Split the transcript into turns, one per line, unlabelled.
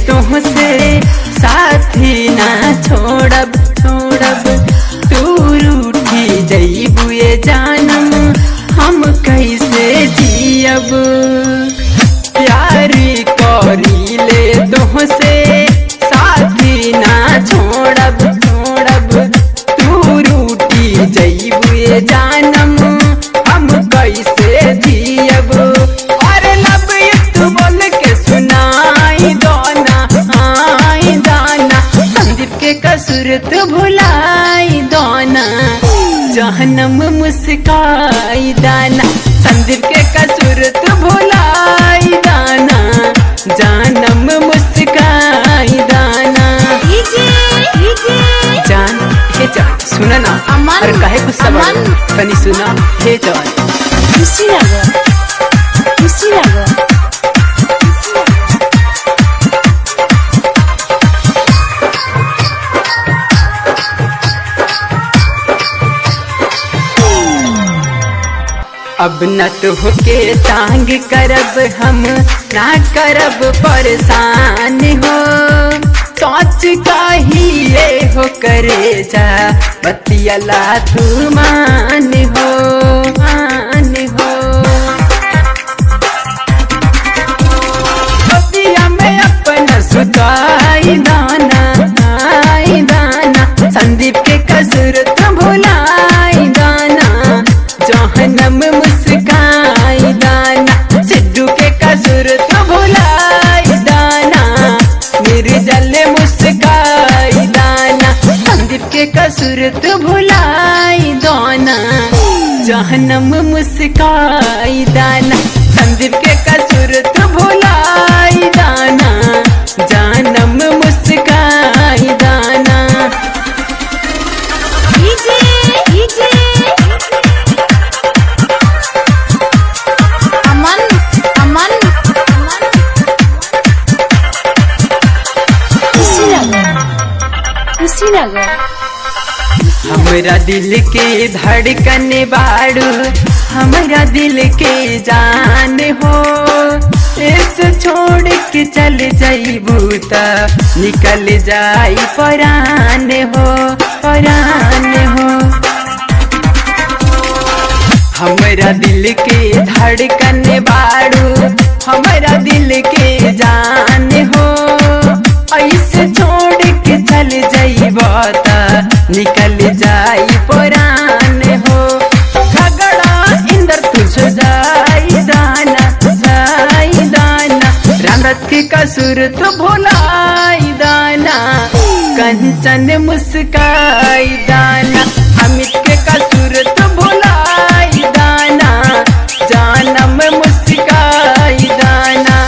तुमसे साथी ना छोड़ब छोड़ब, तू रूठी जईबू ये जानम हम कैसे जियब। प्यारी करी ले तुमसे साथी ना छोड़ब छोड़ब, तू रूठी जईबू ये जानम हम कैसे जियब। और लब तू बोल के सुनाई दोना आई दाना, संदीप के कसूर तू भुलाई दोना, जहनम मुस्काई दाना। संदीप के कसूर तू भुलाई दाना, जानम मुस्काई दाना। जान हे जान सुना ना, और काहे गुस्सा तनी सुना हे जान।
खुशी लगा, खुशी लगा।
अब न तुहके तांग करब हम, ना करब परेशान हो। सोच काहिले हो करे जा, बतियला तू मान हो मान हो। बतिया में अपना सुताई दाना आई दाना, संदीप के कसूर तू भुलाई दाना, जहनम मुस्काई दाना। सिद्धू के कसूर तो भुलाई दाना, मेरे जले मुस्काई दाना। संदीप के कसूर तो भुलाई दाना, जहनम मुस्काई दाना। संदीप के कसूर तो भुलाई दाना, जानम मुस्काई दाना।
खुशी लगा।
हमरा दिल के धड़कन बाड़ू, हमरा दिल के जान हो। इस छोड़ के चल जाइबू त निकल जाई परान हो परान हो। हमरा दिल के धड़कन बाड़ू, हमरा दिल के जान हो। ऐसे छोड़ के चल जाइबा त निकल जाई परान हो। झगड़ा इंदर तुझ जाई दाना जाई दाना, रामरथ के कसूर तो भुलाई दाना, कंचन मुस्काई दाना।